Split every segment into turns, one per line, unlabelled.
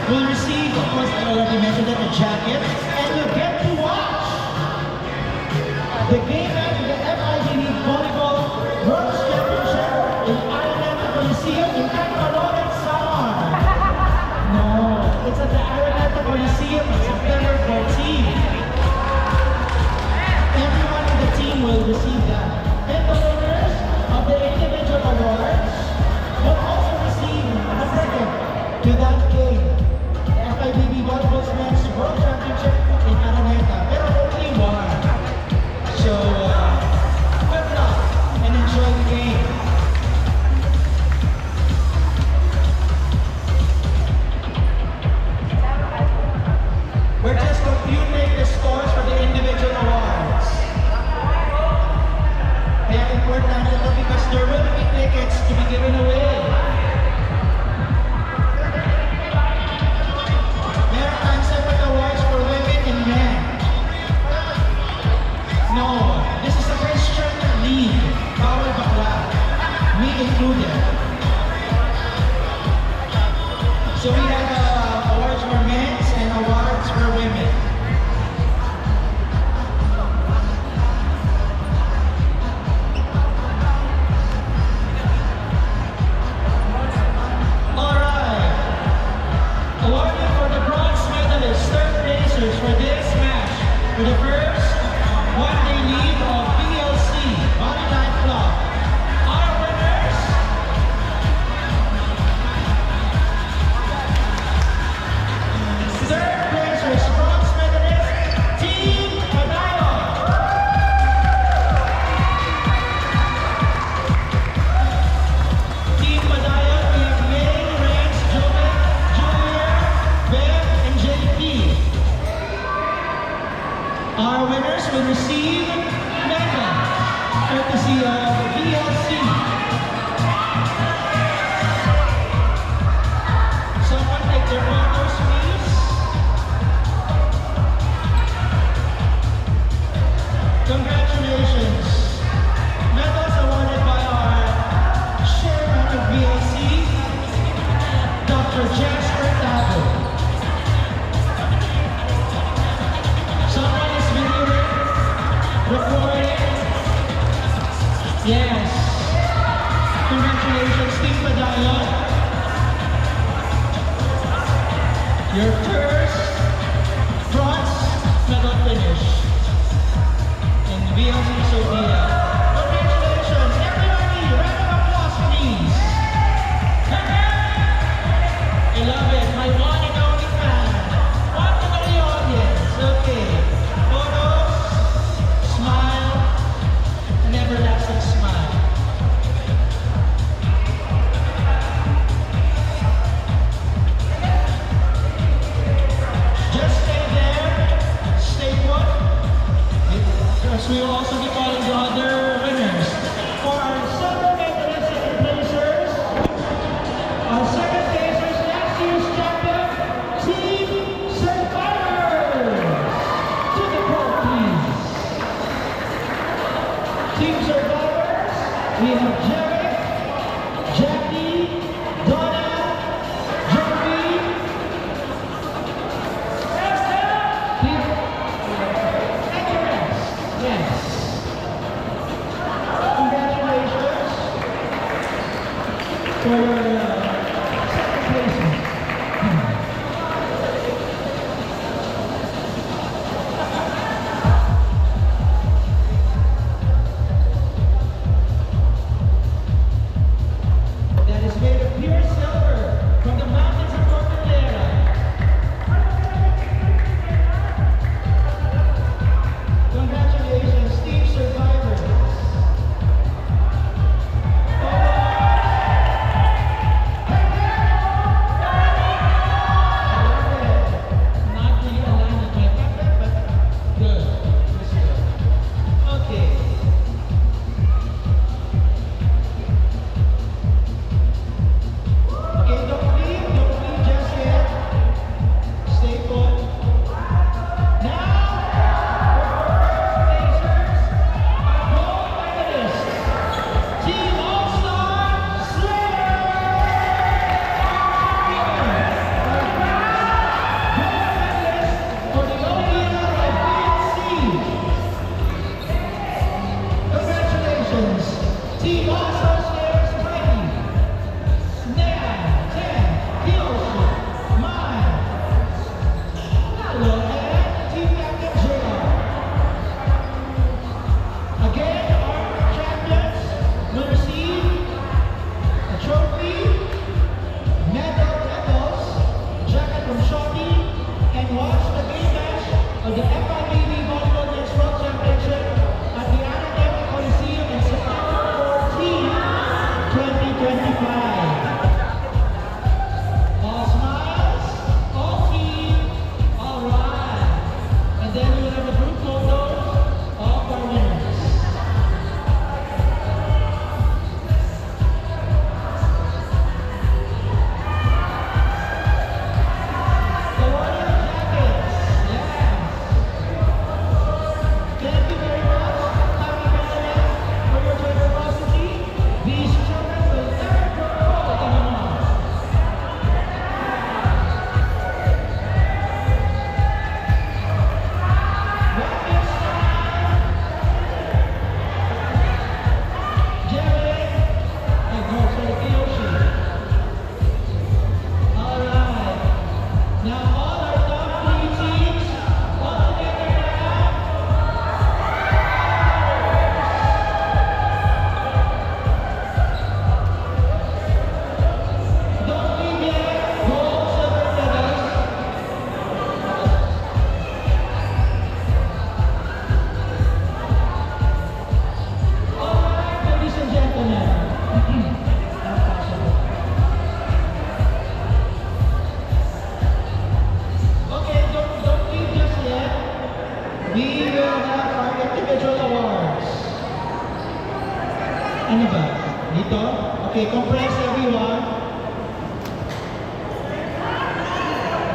will receive, of course, I already mentioned it, a jacket, and you'll get to watch the game at the FIVB Volleyball World Championship in Araneta Coliseum in Tacloban, Samar. No, it's at the Araneta Coliseum on September 14th. Everyone in the team will receive that. And the winners of the individual awards will also receive a ticket to that game. The FIVB Volleyball Men's World Championship in Araneta. Pero only one. So, good luck and enjoy the game. We're just computing the scores for the individual awards. Kaya important ito because there will be tickets to be given away. Meron tayong separate awards for women and men. No, this is a Christian league. Bawal bakla. Me included. So we have awards for men and awards for women. Alright. Awarded for the bronze medalists, third placers for this match. For the first one-day lead of PLC Volley Night Club. Our winners. Third placers, bronze medalist, Team Padayon. Team Padayon, we have May, Renz, Joel, Junior, Bev, and JP. Our winners will receive medals, courtesy of VLC. Someone take their photos, please. Congratulations. Medals awarded by our chairman of VLC, Dr. Jasper Tabo. Someone is videoing, recording. Yes. Congratulations, Team Padayon. Your first bronze medal finish in VLC Sofia. Congratulations, everybody. Round of applause, please. I love it. My one and only fan. One and only audience. Okay. Photos, smile, an everlasting smile.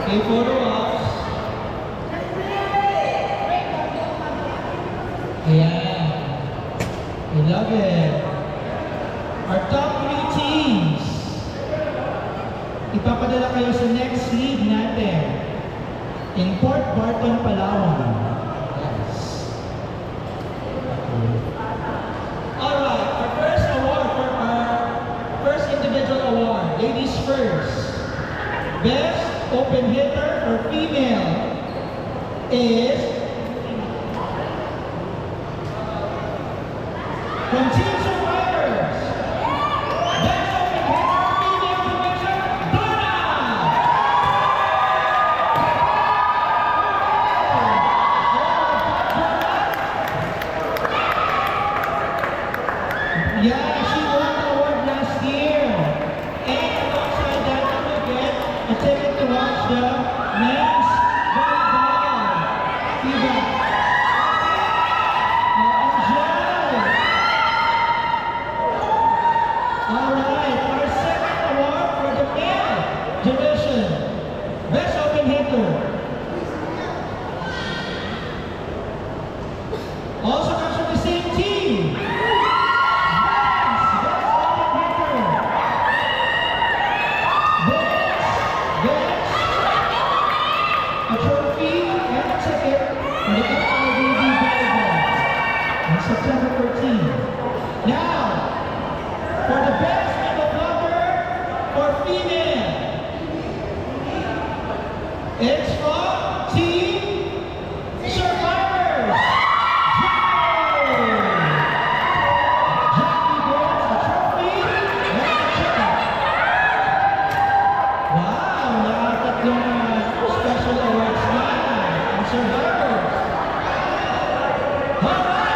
Okay, photo ops. Ayan. I love it. Our top 3 teams. Ipapadala kayo sa next league natin in Port Barton, Palawan. Yes. Alright, our first award for our first individual award, ladies first. Best open hitter for female is from Team Survivors. Best open hitter female division, Donna! Yeah, she won the award last year. And alongside that, you will get a ticket to watch the men's volleyball. Diba? Enjoy! Alright, our second award for the male division. Best open hitter. Also comes from the same team. A trophy and a ticket for the FIVB volleyball on September 13. Now, for the best middle blocker for female, it's from Team Survivors. Jackie gets a trophy and a ticket. Wow, nakatatlong special awards na ang Survivors. Alright!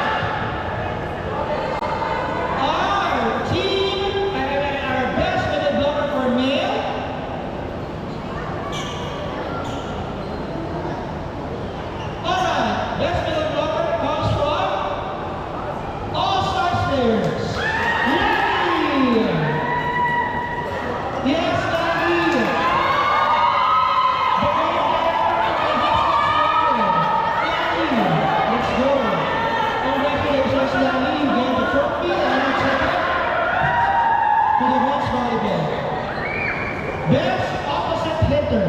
Our best middle blocker for male. Alright, best middle blocker comes from All-Star Players. Lagi! Yes, Lagi! Let's go. Congratulations, Lali. You get the trophy and a ticket to the men's volleyball. Best opposite hitter.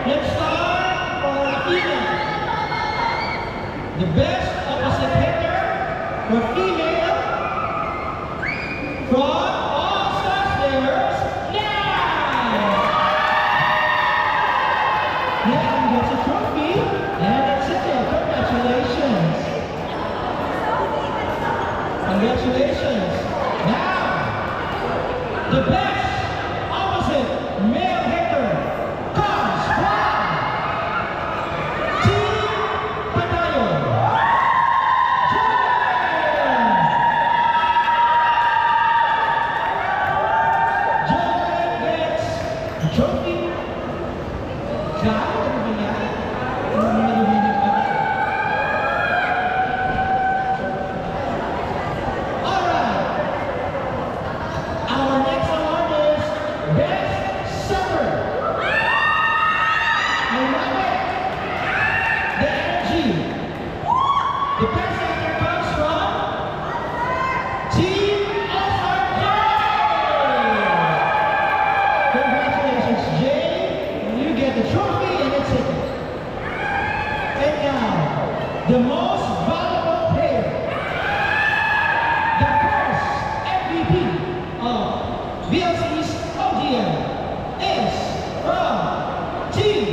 Let's start for female. The best opposite hitter for female from All-Star Players now. Yeah, gets a trophy and a ticket. Congratulations. Congratulations. Now, the best opposite male hitter comes from Team Patayon. Jordan gets a trophy. Ano ba yan? Alright. Our next award is Best Setter. I love it. The energy. The best setter comes from Team All-Star Jay. Congratulations, Jay. You get the trophy and a ticket. And now, the most valuable player, the first MVP of VLC's ODM is from Team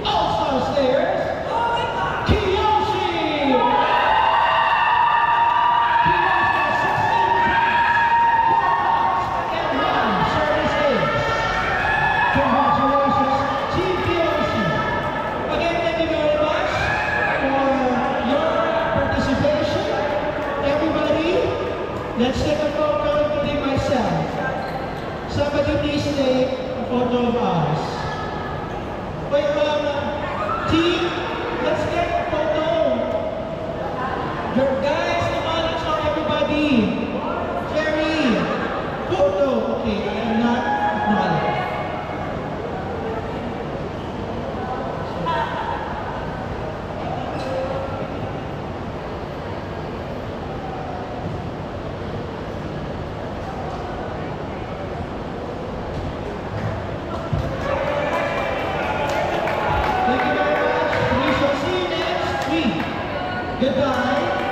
All-Star Slayers, Kiyoshi! Kiyoshi has 16 points, 4 blocks, and 1 service ace. Congratulations, Team Kiyoshi. Again, thank you very much for your participation. Everybody, let's take a photo, including myself. Somebody please take a photo of us. Wait, team, let's get a photo. Your guys, come on, let's show everybody. Jerry, photo. Okay, I'm not acknowledged. Goodbye.